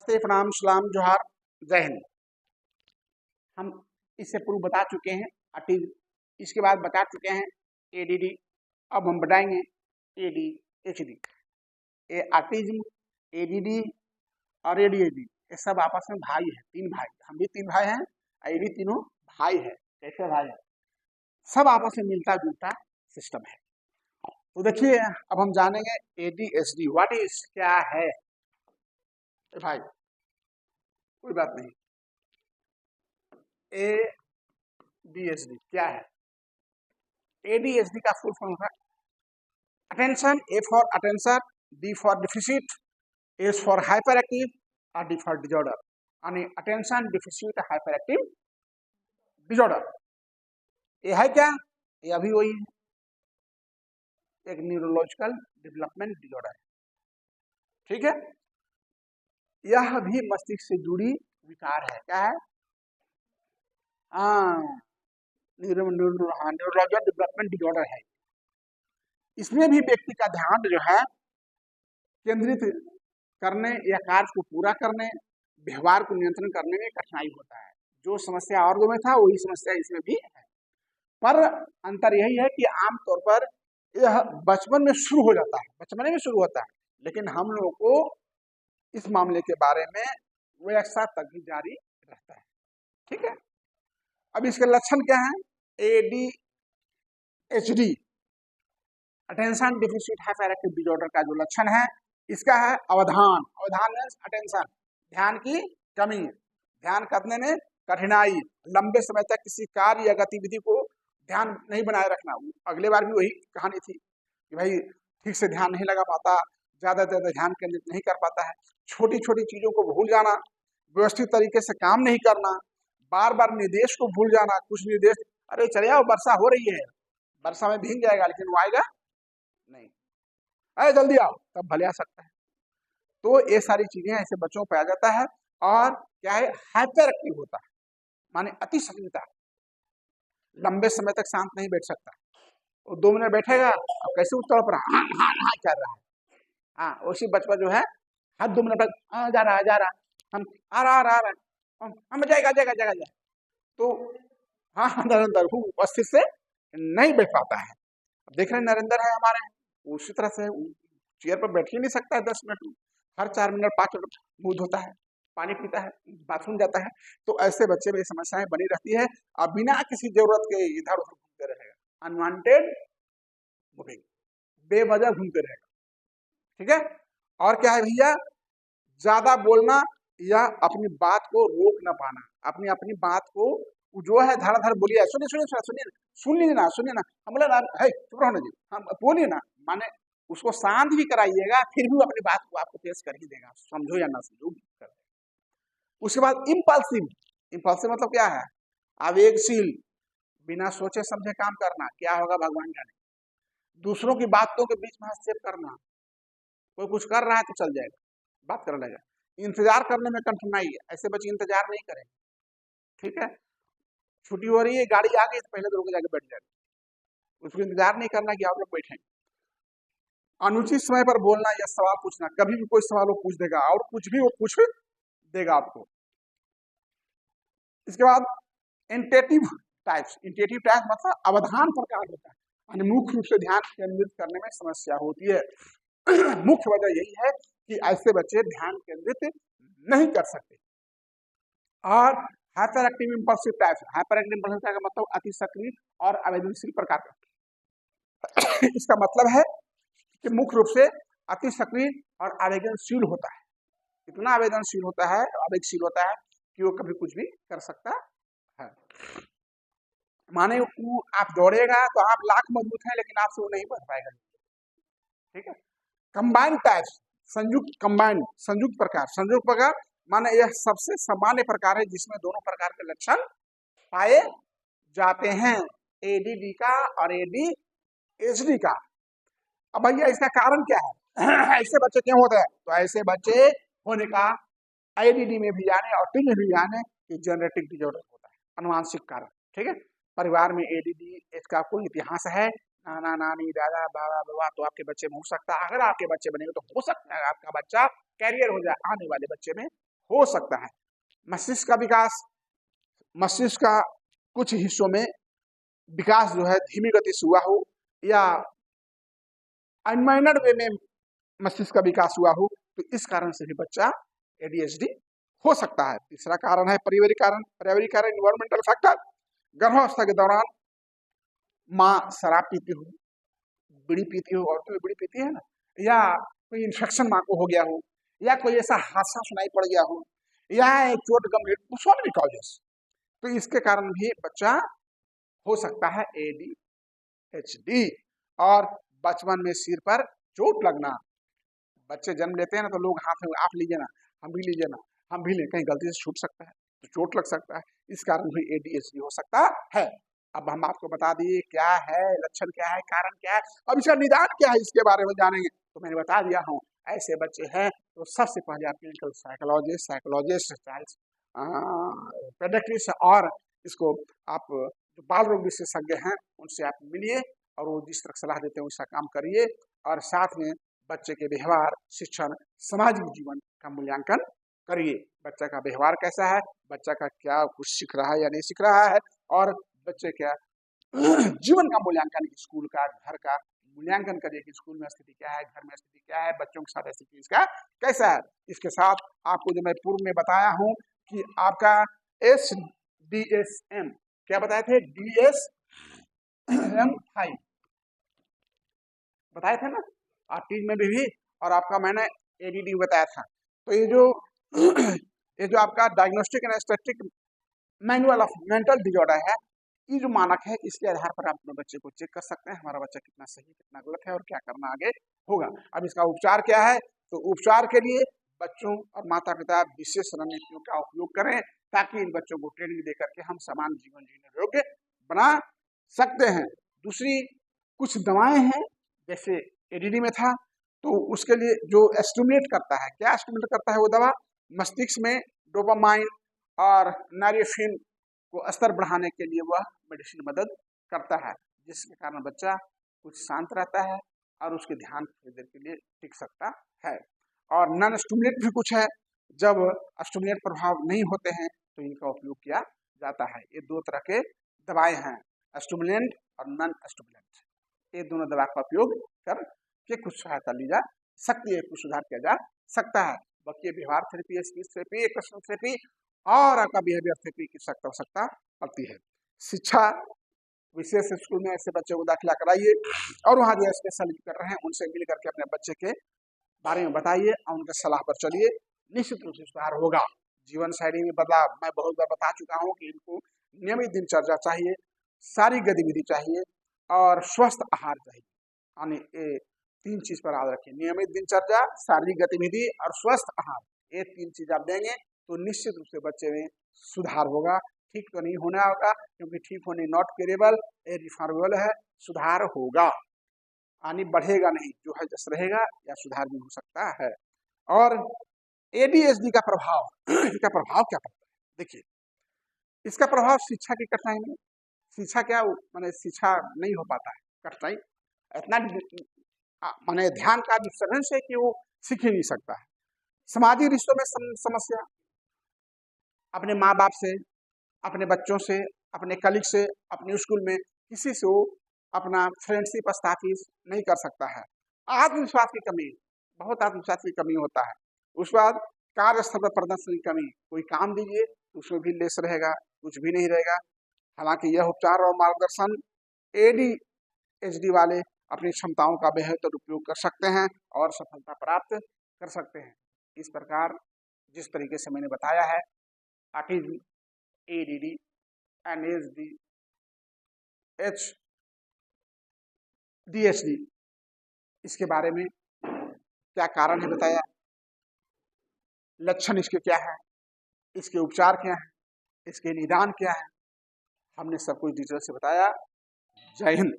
नमस्ते, प्रणाम, सलाम, जोहार, जय हिंद। हम इससे पूर्व बता चुके हैं ऑटिज्म, इसके बाद बता चुके हैं एडीडी। अब हम बताएंगे एडीएचडी। ये ऑटिज्म, एडीडी और एडीएचडी ये सब आपस में भाई है, तीन भाई। हम भी तीन भाई हैं, ये भी तीनों भाई है। कैसे भाई है? सब आपस में मिलता जुलता सिस्टम है। तो देखिए, अब हम जानेंगे एडीएचडी व्हाट इज, क्या है भाई। कोई बात नहीं, एडीएचडी क्या है? एडीएचडी का फुल फॉर्म है attention, A for attention, D for deficit, S for hyper active और डी फॉर डिजॉर्डर। यानी attention deficit hyper active disorder. ये है क्या? ये अभी वही है, एक न्यूरोलॉजिकल डेवलपमेंट डिजॉर्डर है। ठीक है, यह भी मस्तिष्क से जुड़ी विकार है। क्या है? न्यूरोलॉजिकल डेवलपमेंट डिजॉर्डर है। इसमें भी व्यक्ति का ध्यान जो है केंद्रित करने या कार्य को पूरा करने, व्यवहार को नियंत्रण करने में कठिनाई होता है। जो समस्या ऑर्गो में था वही समस्या इसमें भी है, पर अंतर यही है कि आमतौर पर यह बचपन में शुरू हो जाता है, बचपन में शुरू होता है, लेकिन हम लोगों को इस मामले के बारे में वयस्कता तक भी जारी रहता है। ठीक है, अब इसके लक्षण क्या है? ADHD attention deficit hyper active disorder का जो लक्षण है, इसका है अवधान। अवधान मीन्स अटेंशन, ध्यान की कमी, ध्यान करने में कठिनाई, लंबे समय तक किसी कार्य या गतिविधि को ध्यान नहीं बनाए रखना। अगले बार भी वही कहानी थी कि भाई ठीक से ध्यान नहीं लगा पाता, ज्यादा ध्यान केंद्रित नहीं कर पाता है, छोटी छोटी चीजों को भूल जाना, व्यवस्थित तरीके से काम नहीं करना, बार बार निर्देश को भूल जाना। कुछ निर्देश, अरे चले आओ वर्षा हो रही है, वर्षा में भीग जाएगा, लेकिन वो आएगा नहीं, अरे जल्दी आओ, तब भले आ सकता है। तो ये सारी चीजें ऐसे बच्चों को पाया जाता है। और क्या है? हाइपर एक्टिव होता है, माने अति सक्रियता, लंबे समय तक शांत नहीं बैठ सकता। वो 2 मिनट बैठेगा, अब कैसे उतर पड़ा कर रहा है। हाँ, उसी बचपन जो है हर 2 मिनट तक जा रहा हम आ रहा हम जाएगा जाएगा जाएगा जाएगा। तो हाँ, नरेंद्र हूँ उपस्थित से नहीं बैठ पाता है। देख रहे नरेंद्र है हमारे, उसी तरह से चेयर पर बैठ ही नहीं सकता है 10 मिनट, हर 4 मिनट 5 मिनट मुंह धोता है, पानी पीता है, बाथरूम जाता है। तो ऐसे बच्चे में समस्याएं बनी रहती है, और बिना किसी जरूरत के इधर उधर घूमते रहेगा, अनवांटेड मूविंग, बेवजह घूमते रहेगा। ठीक है, और क्या है भैया? ज्यादा बोलना या अपनी बात को रोक ना पाना, अपनी बात को जो है धड़ाधड़ बोलिए, सुनिए सुनिए सुनिए सुनिए ना, हम बोले ना, है चुप रहो ना जी, हम बोलिए ना, माने उसको शांत भी कराइएगा, फिर भी अपनी बात को आपको पेश कर ही देगा, समझो या ना समझो कर। उसके बाद इम्पल्सिव, इम्पल्सिव मतलब क्या है? आवेगशील, बिना सोचे समझे काम करना, क्या होगा भगवान जाने। दूसरों की बातों के बीच में हस्तक्षेप करना, कोई कुछ कर रहा है तो चल जाएगा, बात कर लेगा। इंतजार करने में कठिनाई है, ऐसे बच्चे इंतजार नहीं करेंगे। ठीक है, छुट्टी हो रही है, गाड़ी आ गई तो पहले तो रुक जाके बैठ जाएगा, उसको इंतजार नहीं करना कि आप लोग बैठेंगे। अनुचित समय पर बोलना या सवाल पूछना, कभी भी कोई सवाल वो पूछ देगा और कुछ भी वो पूछ देगा आपको। इसके बाद इंटेटिव टाइप्स, इंटेटिव टाइप्स मतलब अवधान प्रकार होता है, यानी मुख्य रूप से ध्यान केंद्रित करने में समस्या होती है। मुख्य वजह यही है कि ऐसे बच्चे ध्यान केंद्रित नहीं कर सकते। और hyper active impulsive type, hyper active impulsive type का मतलब अति सक्रिय और आवेदनशील प्रकार का। इसका मतलब है कि मुख्य रूप से अति सक्रिय और आवेदनशील होता है। इतना आवेदनशील होता है, आवेगशील होता है कि वो कभी कुछ भी कर सकता है। माने आप दौड़ेगा तो आप लाख मजबूत है, लेकिन आपसे वो नहीं बढ़ पाएगा। ठीक है, कंबाइंड टाइप्स, संयुक्त प्रकार माने यह सबसे सामान्य प्रकार है जिसमें दोनों प्रकार के लक्षण पाए जाते हैं, एडीडी का और एडीएचडी का। अब भैया इसका कारण क्या है? ऐसे बच्चे क्यों होते हैं? तो ऐसे बच्चे होने का एडीडी में भी जाने और टी में भी जाने कि जेनेटिक डिजॉर्डर होता है, अनुवांशिक कारण। ठीक है, परिवार में एडीडी इसका कोई इतिहास है, नाना नानी दादा बाबा बाबा, तो आपके बच्चे में हो सकता है। अगर आपके बच्चे बनेंगे तो हो सकता है आपका बच्चा कैरियर हो जाए, आने वाले बच्चे में हो सकता है। मस्तिष्क का विकास, मस्तिष्क का कुछ हिस्सों में विकास जो है धीमी गति से हुआ हो या अनमाइनर वे में मस्तिष्क का विकास हुआ हो, तो इस कारण से भी बच्चा एडीएचडी हो सकता है। तीसरा कारण है पारिवारिक कारण इन्वायरमेंटल फैक्टर। गर्भावस्था के दौरान माँ शराब पीती हो, बीड़ी पीती हो, औरतें भी बीड़ी पीती है ना, या कोई इन्फेक्शन माँ को हो गया हो, या कोई ऐसा हादसा सुनाई पड़ गया हो, या एक चोट गंभीर, कुछ और भी कॉजेस, तो इसके कारण भी बच्चा हो सकता है एडीएचडी। और बचपन में सिर पर चोट लगना, बच्चे जन्म लेते हैं ना तो लोग हाथ में आप लीजिए ना, हम भी लीजिए ना, हम भी लें, कहीं गलती से छूट सकता है तो चोट लग सकता है, इस कारण भी एडीएचडी हो सकता है। अब हम आपको बता दिए क्या है, लक्षण क्या है, कारण क्या है, अब इसका निदान क्या है, इसके बारे में जानेंगे। तो मैंने बता दिया हूँ, ऐसे बच्चे हैं तो सबसे पहले आप क्लिनिकल साइकोलॉजिस्ट पेडियाट्रिस्ट और इसको आप जो बाल रोग विशेषज्ञ हैं उनसे आप मिलिए और वो जिस तरह सलाह देते हैं वैसा काम करिए, और साथ में बच्चे के व्यवहार, शिक्षण, सामाजिक जीवन का मूल्यांकन करिए। बच्चा का व्यवहार कैसा है, बच्चा का क्या कुछ सीख रहा है या नहीं सीख रहा है, और बच्चे क्या जीवन का मूल्यांकन, स्कूल का, घर का मूल्यांकन करिए कि स्कूल में स्थिति क्या है, घर में स्थिति क्या है, बच्चों के साथ स्थिति इसका कैसा है। इसके साथ आपको जो मैं पूर्व में बताया हूँ कि आपका SDSM क्या बताए थे, DSM 5 बताए थे ना ऑटिज्म में भी, और आपका मैंने एडीडी बताया था। तो ये जो आपका diagnostic and statistic manual of mental disorder है, ये जो मानक है इसके आधार पर आप अपने बच्चे को चेक कर सकते हैं हमारा बच्चा कितना सही कितना गलत है और क्या करना आगे होगा। अब इसका उपचार क्या है, तो उपचार के लिए बच्चों और माता पिता विशेष रणनीतियों का उपयोग करें ताकि इन बच्चों को ट्रेनिंग देकर के हम समान जीवन जीने योग्य बना सकते हैं। दूसरी कुछ दवाएं हैं, जैसे एडीडी में था तो उसके लिए जो स्टिमुलेट करता है, क्या स्टिमुलेट करता है वो दवा, मस्तिष्क में डोपामाइन और नॉरफिन को स्तर बढ़ाने के लिए वह मेडिसिन मदद करता है, जिसके कारण बच्चा कुछ शांत रहता है और उसके ध्यान थोड़ी देर के लिए टिक सकता है। और नॉन स्टिमुलेट भी कुछ है, जब स्टिमुलेट प्रभाव नहीं होते हैं तो इनका उपयोग किया जाता है। ये दो तरह के दवाएं हैं, स्टिमुलेंट और नॉन स्टिमुलेंट। ये दोनों दवा का उपयोग करके कुछ सहायता ली जा सकती है, कुछ सुधार किया जा सकता है। बाकी व्यवहार therapy, speech therapy, expression therapy और आपका बिहेवियर थेरेपी की आवश्यकता पड़ती है। शिक्षा विशेष स्कूल में ऐसे बच्चों को दाखिला कराइए और वहाँ जो स्पेशल कर रहे हैं उनसे मिल करके अपने बच्चे के बारे में बताइए और उनके सलाह पर चलिए, निश्चित रूप से सुधार होगा। जीवन शैली में बदलाव मैं बहुत बार बता चुका हूँ कि इनको नियमित दिनचर्या चाहिए, सारी गतिविधि चाहिए और स्वस्थ आहार चाहिए। यानी ये तीन चीज पर याद रखिए, नियमित दिनचर्या, शारीरिक गतिविधि और स्वस्थ आहार। ये तीन चीज आप देंगे तो निश्चित रूप से बच्चे में सुधार होगा। ठीक तो नहीं होना होगा क्योंकि ठीक होने नॉट क्यूरेबल, रिफॉर्मेबल है, सुधार होगा यानी बढ़ेगा नहीं, जो है जैसे रहेगा या सुधार भी हो सकता है। और एडीएचडी का प्रभाव इसका प्रभाव क्या पड़ता है, देखिए इसका प्रभाव शिक्षा की कठिनाई में, शिक्षा क्या माने शिक्षा नहीं हो पाता है, कठिनाई इतना माने ध्यान का डिस्टर्बेंस है कि वो सीख ही नहीं सकता है। सामाजिक रिश्तों में समस्या, अपने माँ बाप से, अपने बच्चों से, अपने कलीग से, अपने स्कूल में किसी से वो अपना फ्रेंडशिप स्थापित नहीं कर सकता है। आत्मविश्वास की कमी, बहुत आत्मविश्वास की कमी होता है। उसके बाद कार्यस्थल पर प्रदर्शन की कमी, कोई काम दीजिए उसमें भी लेस रहेगा, कुछ भी नहीं रहेगा। हालांकि यह उपचार और मार्गदर्शन एडीएचडी वाले अपनी क्षमताओं का बेहतर उपयोग कर सकते हैं और सफलता प्राप्त कर सकते हैं। इस प्रकार जिस तरीके से मैंने बताया है ऑटिज्म, एडीडी, एनएसडी, डीएचडी, इसके बारे में क्या कारण है बताया, लक्षण इसके क्या है, इसके उपचार क्या है, इसके निदान क्या है, हमने सब कुछ डिटेल से बताया। जय हिंद।